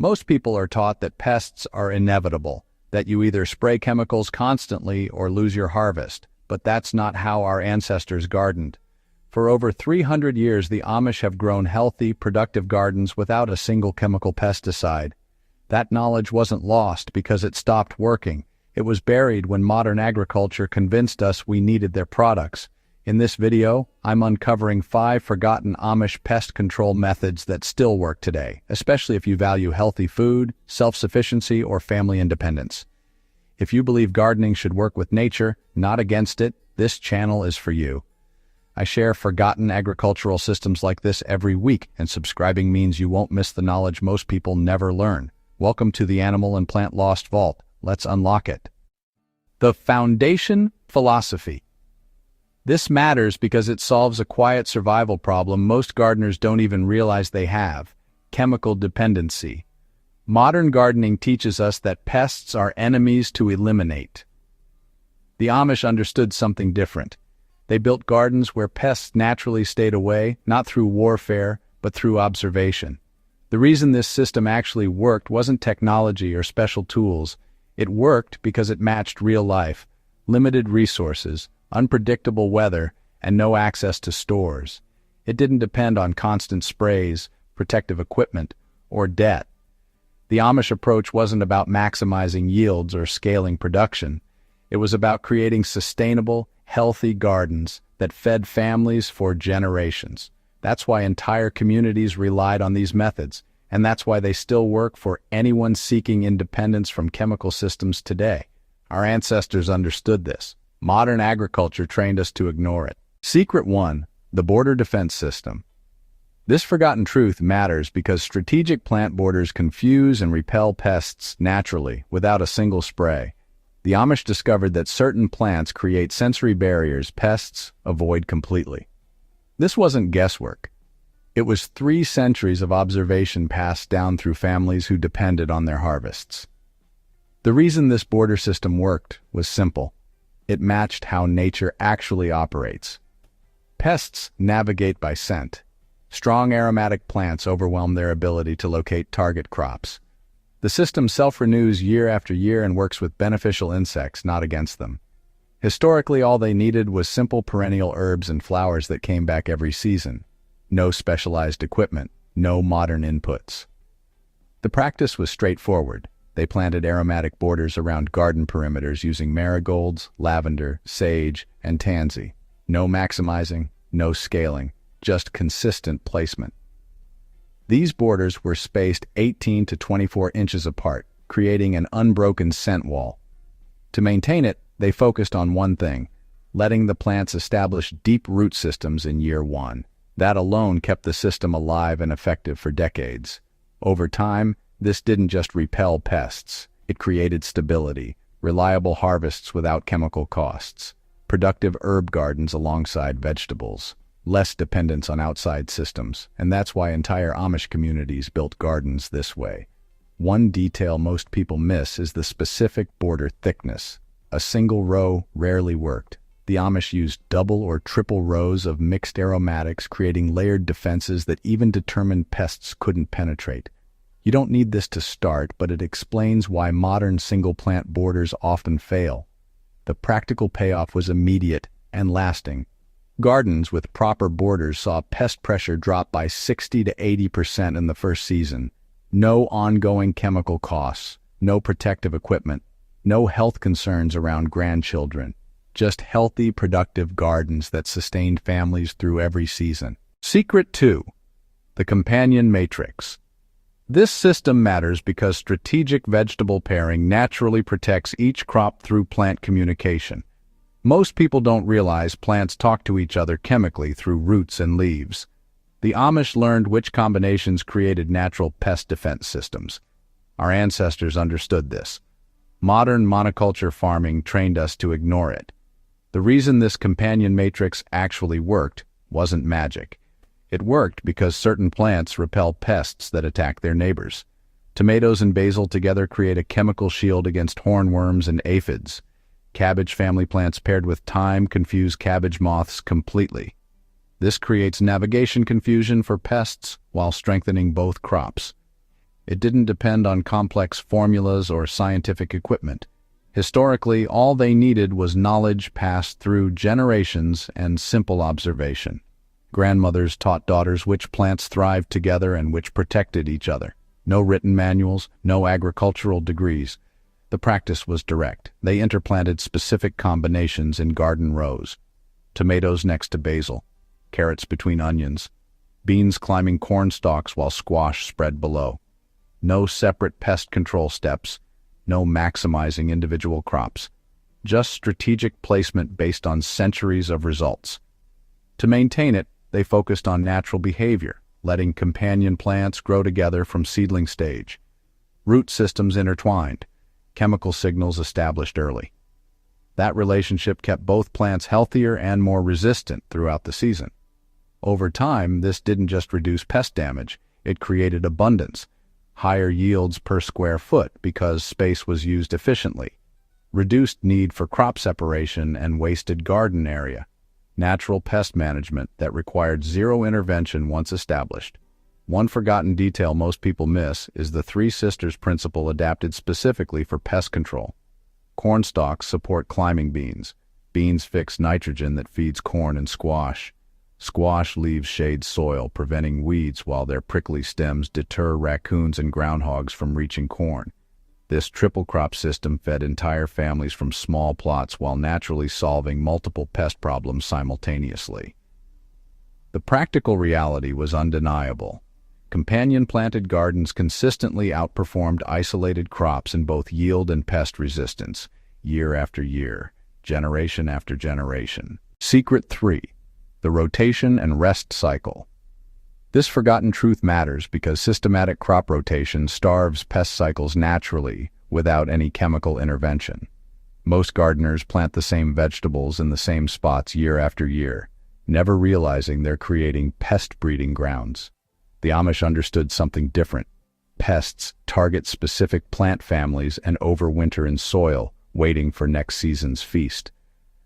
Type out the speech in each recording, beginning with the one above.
Most people are taught that pests are inevitable, that you either spray chemicals constantly or lose your harvest, but that's not how our ancestors gardened. For over 300 years, the Amish have grown healthy, productive gardens without a single chemical pesticide. That knowledge wasn't lost because it stopped working. It was buried when modern agriculture convinced us we needed their products. In this video, I'm uncovering 5 forgotten Amish pest control methods that still work today, especially if you value healthy food, self-sufficiency, or family independence. If you believe gardening should work with nature, not against it, this channel is for you. I share forgotten agricultural systems like this every week, and subscribing means you won't miss the knowledge most people never learn. Welcome to the Animal and Plant Lost Vault. Let's unlock it. The foundation philosophy. This matters because it solves a quiet survival problem most gardeners don't even realize they have: chemical dependency. Modern gardening teaches us that pests are enemies to eliminate. The Amish understood something different. They built gardens where pests naturally stayed away, not through warfare, but through observation. The reason this system actually worked wasn't technology or special tools. It worked because it matched real life: limited resources, unpredictable weather, and no access to stores. It didn't depend on constant sprays, protective equipment, or debt. The Amish approach wasn't about maximizing yields or scaling production. It was about creating sustainable, healthy gardens that fed families for generations. That's why entire communities relied on these methods, and that's why they still work for anyone seeking independence from chemical systems today. Our ancestors understood this. Modern agriculture trained us to ignore it. Secret 1. The border defense system. This forgotten truth matters because strategic plant borders confuse and repel pests naturally, without a single spray. The Amish discovered that certain plants create sensory barriers pests avoid completely. This wasn't guesswork. It was 3 centuries of observation passed down through families who depended on their harvests. The reason this border system worked was simple. It matched how nature actually operates. Pests navigate by scent. Strong aromatic plants overwhelm their ability to locate target crops. The system self-renews year after year and works with beneficial insects, not against them. Historically, all they needed was simple perennial herbs and flowers that came back every season. No specialized equipment, no modern inputs. The practice was straightforward. They planted aromatic borders around garden perimeters using marigolds, lavender, sage, and tansy. No maximizing, no scaling, just consistent placement. These borders were spaced 18 to 24 inches apart, creating an unbroken scent wall. To maintain it, they focused on one thing: letting the plants establish deep root systems in year 1. That alone kept the system alive and effective for decades. Over time, this didn't just repel pests. It created stability, reliable harvests without chemical costs, productive herb gardens alongside vegetables, less dependence on outside systems, and that's why entire Amish communities built gardens this way. One detail most people miss is the specific border thickness. A single row rarely worked. The Amish used double or triple rows of mixed aromatics, creating layered defenses that even determined pests couldn't penetrate. You don't need this to start, but it explains why modern single-plant borders often fail. The practical payoff was immediate and lasting. Gardens with proper borders saw pest pressure drop by 60 to 80% in the first season. No ongoing chemical costs, no protective equipment, no health concerns around grandchildren. Just healthy, productive gardens that sustained families through every season. Secret 2. The companion matrix. This system matters because strategic vegetable pairing naturally protects each crop through plant communication. Most people don't realize plants talk to each other chemically through roots and leaves. The Amish learned which combinations created natural pest defense systems. Our ancestors understood this. Modern monoculture farming trained us to ignore it. The reason this companion matrix actually worked wasn't magic. It worked because certain plants repel pests that attack their neighbors. Tomatoes and basil together create a chemical shield against hornworms and aphids. Cabbage family plants paired with thyme confuse cabbage moths completely. This creates navigation confusion for pests while strengthening both crops. It didn't depend on complex formulas or scientific equipment. Historically, all they needed was knowledge passed through generations and simple observation. Grandmothers taught daughters which plants thrived together and which protected each other. No written manuals, no agricultural degrees. The practice was direct. They interplanted specific combinations in garden rows. Tomatoes next to basil, carrots between onions, beans climbing corn stalks while squash spread below. No separate pest control steps, no maximizing individual crops. Just strategic placement based on centuries of results. To maintain it, they focused on natural behavior, letting companion plants grow together from seedling stage. Root systems intertwined, chemical signals established early. That relationship kept both plants healthier and more resistant throughout the season. Over time, this didn't just reduce pest damage, it created abundance, higher yields per square foot because space was used efficiently, reduced need for crop separation and wasted garden area, natural pest management that required zero intervention once established. One forgotten detail most people miss is the Three Sisters principle adapted specifically for pest control. Corn stalks support climbing beans. Beans fix nitrogen that feeds corn and squash. Squash leaves shade soil, preventing weeds while their prickly stems deter raccoons and groundhogs from reaching corn. This triple crop system fed entire families from small plots while naturally solving multiple pest problems simultaneously. The practical reality was undeniable. Companion-planted gardens consistently outperformed isolated crops in both yield and pest resistance, year after year, generation after generation. Secret 3. The rotation and rest cycle. This forgotten truth matters because systematic crop rotation starves pest cycles naturally without any chemical intervention. Most gardeners plant the same vegetables in the same spots year after year, never realizing they're creating pest breeding grounds. The Amish understood something different. Pests target specific plant families and overwinter in soil, waiting for next season's feast.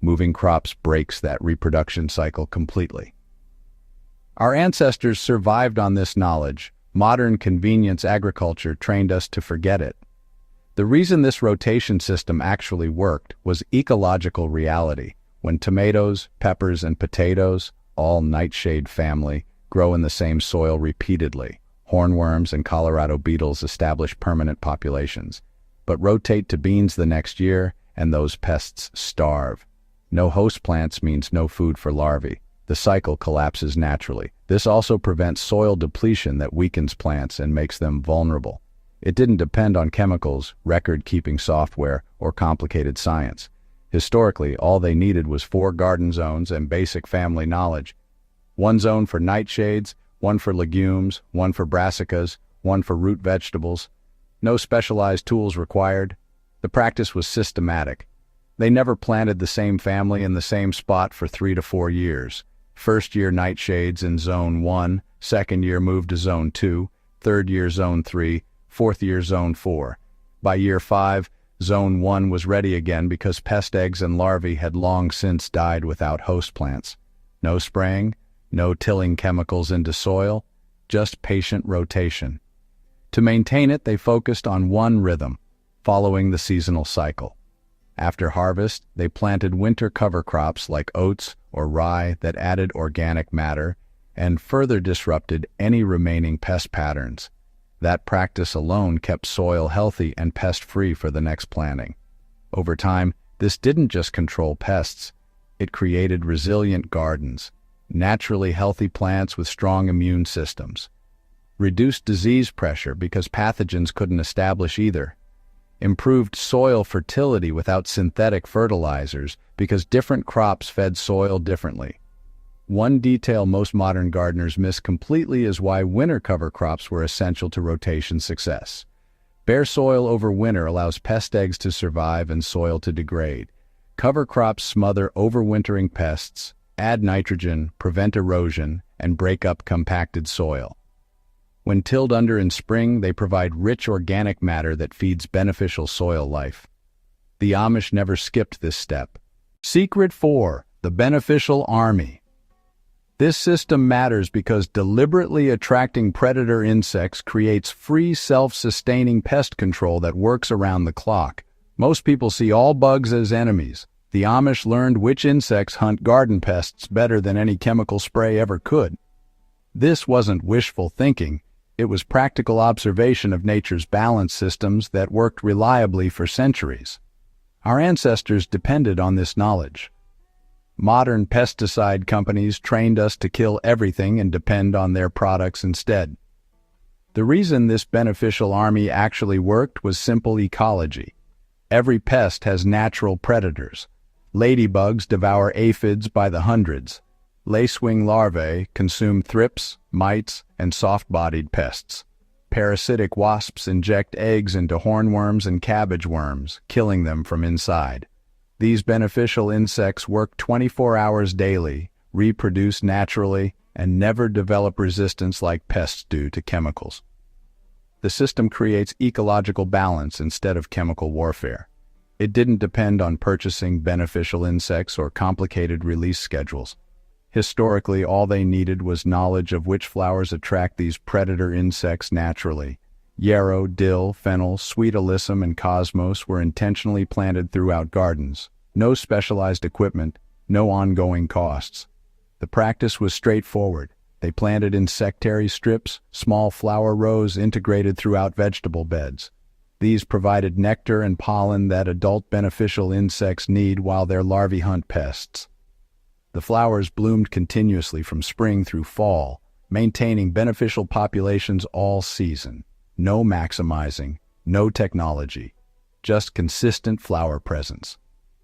Moving crops breaks that reproduction cycle completely. Our ancestors survived on this knowledge. Modern convenience agriculture trained us to forget it. The reason this rotation system actually worked was ecological reality. When tomatoes, peppers, and potatoes, all nightshade family, grow in the same soil repeatedly, hornworms and Colorado beetles establish permanent populations. But rotate to beans the next year, and those pests starve. No host plants means no food for larvae. The cycle collapses naturally. This also prevents soil depletion that weakens plants and makes them vulnerable. It didn't depend on chemicals, record-keeping software, or complicated science. Historically, all they needed was 4 garden zones and basic family knowledge. One zone for nightshades, one for legumes, one for brassicas, one for root vegetables. No specialized tools required. The practice was systematic. They never planted the same family in the same spot for 3 to 4 years. First year nightshades in zone 1, second year moved to zone 2, third year zone 3, fourth year zone 4. By year 5, zone 1 was ready again because pest eggs and larvae had long since died without host plants. No spraying, no tilling chemicals into soil, just patient rotation. To maintain it, they focused on one rhythm, following the seasonal cycle. After harvest, they planted winter cover crops like oats or rye that added organic matter and further disrupted any remaining pest patterns. That practice alone kept soil healthy and pest-free for the next planting. Over time, this didn't just control pests, it created resilient gardens, naturally healthy plants with strong immune systems. Reduced disease pressure because pathogens couldn't establish either. Improved soil fertility without synthetic fertilizers because different crops fed soil differently. One detail most modern gardeners miss completely is why winter cover crops were essential to rotation success. Bare soil over winter allows pest eggs to survive and soil to degrade. Cover crops smother overwintering pests, add nitrogen, prevent erosion, and break up compacted soil. When tilled under in spring, they provide rich organic matter that feeds beneficial soil life. The Amish never skipped this step. Secret 4. The Beneficial Army. This system matters because deliberately attracting predator insects creates free self-sustaining pest control that works around the clock. Most people see all bugs as enemies. The Amish learned which insects hunt garden pests better than any chemical spray ever could. This wasn't wishful thinking. It was practical observation of nature's balance systems that worked reliably for centuries. Our ancestors depended on this knowledge. Modern pesticide companies trained us to kill everything and depend on their products instead. The reason this beneficial army actually worked was simple ecology. Every pest has natural predators. Ladybugs devour aphids by the hundreds. Lacewing larvae consume thrips, mites, and soft-bodied pests. Parasitic wasps inject eggs into hornworms and cabbage worms, killing them from inside. These beneficial insects work 24 hours daily, reproduce naturally, and never develop resistance like pests do to chemicals. The system creates ecological balance instead of chemical warfare. It didn't depend on purchasing beneficial insects or complicated release schedules. Historically, all they needed was knowledge of which flowers attract these predator insects naturally. Yarrow, dill, fennel, sweet alyssum, and cosmos were intentionally planted throughout gardens. No specialized equipment, no ongoing costs. The practice was straightforward. They planted insectary strips, small flower rows integrated throughout vegetable beds. These provided nectar and pollen that adult beneficial insects need while their larvae hunt pests. The flowers bloomed continuously from spring through fall, maintaining beneficial populations all season. No maximizing, no technology, just consistent flower presence.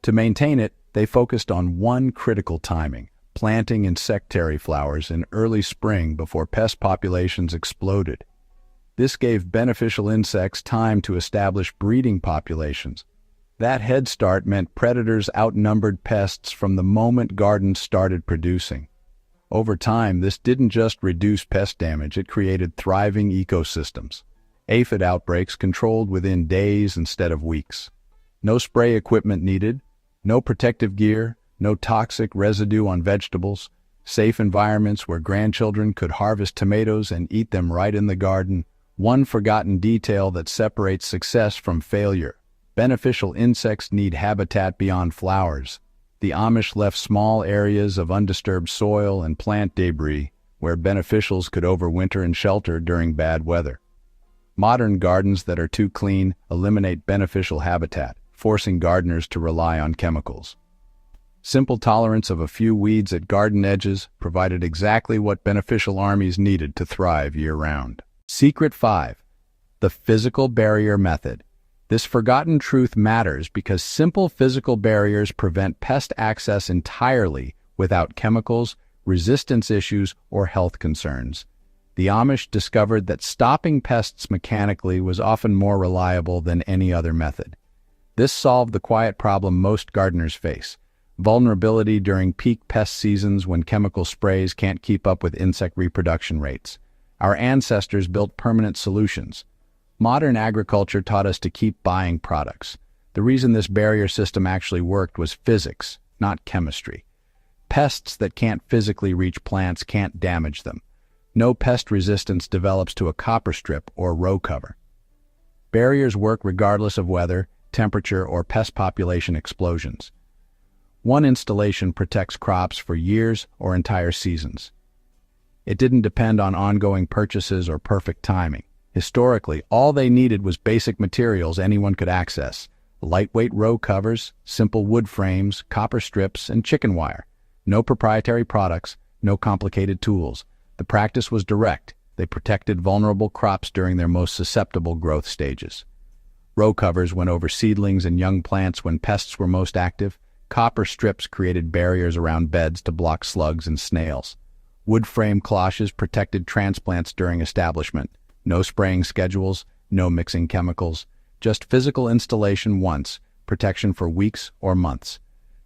To maintain it, they focused on one critical timing: planting insectary flowers in early spring before pest populations exploded. This gave beneficial insects time to establish breeding populations. That head start meant predators outnumbered pests from the moment gardens started producing. Over time, this didn't just reduce pest damage, it created thriving ecosystems. Aphid outbreaks controlled within days instead of weeks. No spray equipment needed, no protective gear, no toxic residue on vegetables, safe environments where grandchildren could harvest tomatoes and eat them right in the garden. One forgotten detail that separates success from failure. Beneficial insects need habitat beyond flowers. The Amish left small areas of undisturbed soil and plant debris where beneficials could overwinter and shelter during bad weather. Modern gardens that are too clean eliminate beneficial habitat, forcing gardeners to rely on chemicals. Simple tolerance of a few weeds at garden edges provided exactly what beneficial armies needed to thrive year-round. Secret 5. The physical barrier method. This forgotten truth matters because simple physical barriers prevent pest access entirely without chemicals, resistance issues, or health concerns. The Amish discovered that stopping pests mechanically was often more reliable than any other method. This solved the quiet problem most gardeners face: vulnerability during peak pest seasons when chemical sprays can't keep up with insect reproduction rates. Our ancestors built permanent solutions. Modern agriculture taught us to keep buying products. The reason this barrier system actually worked was physics, not chemistry. Pests that can't physically reach plants can't damage them. No pest resistance develops to a copper strip or row cover. Barriers work regardless of weather, temperature, or pest population explosions. One installation protects crops for years or entire seasons. It didn't depend on ongoing purchases or perfect timing. Historically, all they needed was basic materials anyone could access: lightweight row covers, simple wood frames, copper strips, and chicken wire. No proprietary products, no complicated tools. The practice was direct. They protected vulnerable crops during their most susceptible growth stages. Row covers went over seedlings and young plants when pests were most active. Copper strips created barriers around beds to block slugs and snails. Wood frame cloches protected transplants during establishment. No spraying schedules, no mixing chemicals, just physical installation once, protection for weeks or months.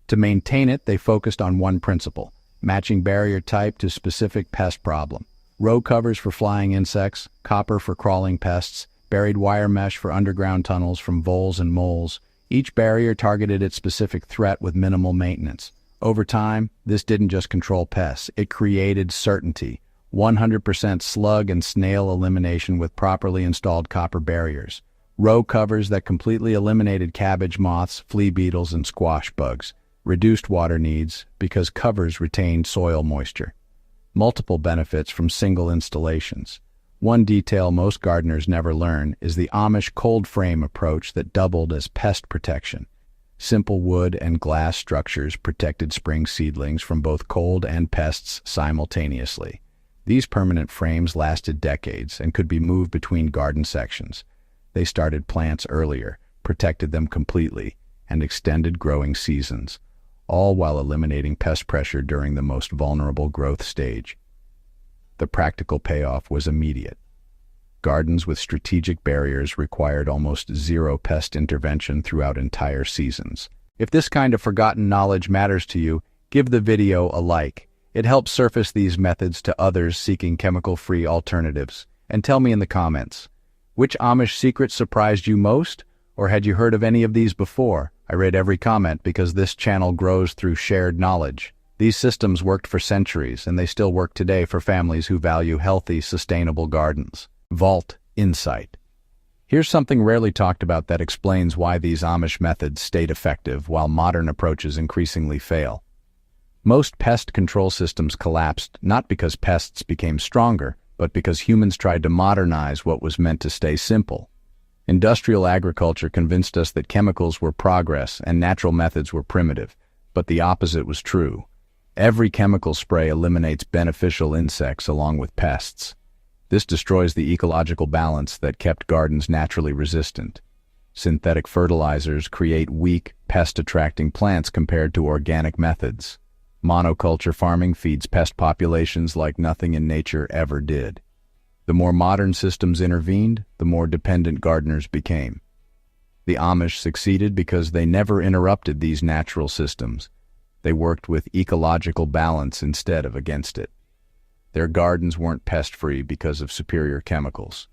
To maintain it, they focused on one principle: matching barrier type to specific pest problem. Row covers for flying insects, copper for crawling pests, buried wire mesh for underground tunnels from voles and moles. Each barrier targeted its specific threat with minimal maintenance. Over time, this didn't just control pests, it created certainty. 100% slug and snail elimination with properly installed copper barriers. Row covers that completely eliminated cabbage moths, flea beetles, and squash bugs. Reduced water needs because covers retained soil moisture. Multiple benefits from single installations. One detail most gardeners never learn is the Amish cold frame approach that doubled as pest protection. Simple wood and glass structures protected spring seedlings from both cold and pests simultaneously. These permanent frames lasted decades and could be moved between garden sections. They started plants earlier, protected them completely, and extended growing seasons, all while eliminating pest pressure during the most vulnerable growth stage. The practical payoff was immediate. Gardens with strategic barriers required almost zero pest intervention throughout entire seasons. If this kind of forgotten knowledge matters to you, give the video a like. It helps surface these methods to others seeking chemical-free alternatives. And tell me in the comments, which Amish secret surprised you most? Or had you heard of any of these before? I read every comment because this channel grows through shared knowledge. These systems worked for centuries, and they still work today for families who value healthy, sustainable gardens. Vault Insight. Here's something rarely talked about that explains why these Amish methods stayed effective while modern approaches increasingly fail. Most pest control systems collapsed not because pests became stronger, but because humans tried to modernize what was meant to stay simple. Industrial agriculture convinced us that chemicals were progress and natural methods were primitive, but the opposite was true. Every chemical spray eliminates beneficial insects along with pests. This destroys the ecological balance that kept gardens naturally resistant. Synthetic fertilizers create weak, pest-attracting plants compared to organic methods. Monoculture farming feeds pest populations like nothing in nature ever did. The more modern systems intervened, the more dependent gardeners became. The Amish succeeded because they never interrupted these natural systems. They worked with ecological balance instead of against it. Their gardens weren't pest-free because of superior chemicals.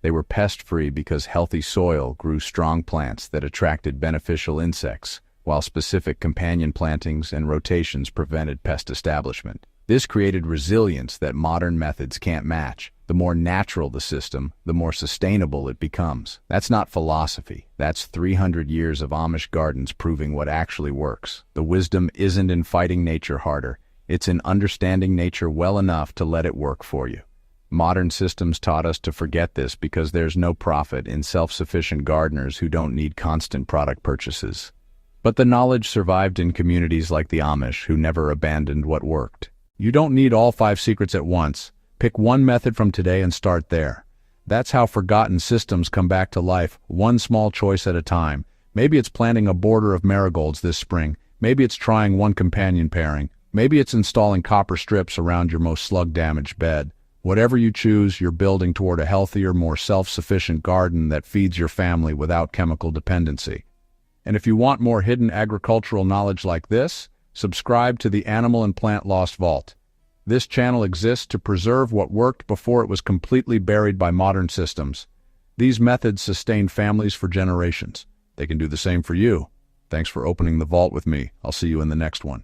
They were pest-free because healthy soil grew strong plants that attracted beneficial insects, while specific companion plantings and rotations prevented pest establishment. This created resilience that modern methods can't match. The more natural the system, the more sustainable it becomes. That's not philosophy. That's 300 years of Amish gardens proving what actually works. The wisdom isn't in fighting nature harder. It's in understanding nature well enough to let it work for you. Modern systems taught us to forget this because there's no profit in self-sufficient gardeners who don't need constant product purchases. But the knowledge survived in communities like the Amish who never abandoned what worked. You don't need all 5 secrets at once. Pick one method from today and start there. That's how forgotten systems come back to life, one small choice at a time. Maybe it's planting a border of marigolds this spring. Maybe it's trying one companion pairing. Maybe it's installing copper strips around your most slug-damaged bed. Whatever you choose, you're building toward a healthier, more self-sufficient garden that feeds your family without chemical dependency. And if you want more hidden agricultural knowledge like this, subscribe to the Animal and Plant Lost Vault. This channel exists to preserve what worked before it was completely buried by modern systems. These methods sustain families for generations. They can do the same for you. Thanks for opening the vault with me. I'll see you in the next one.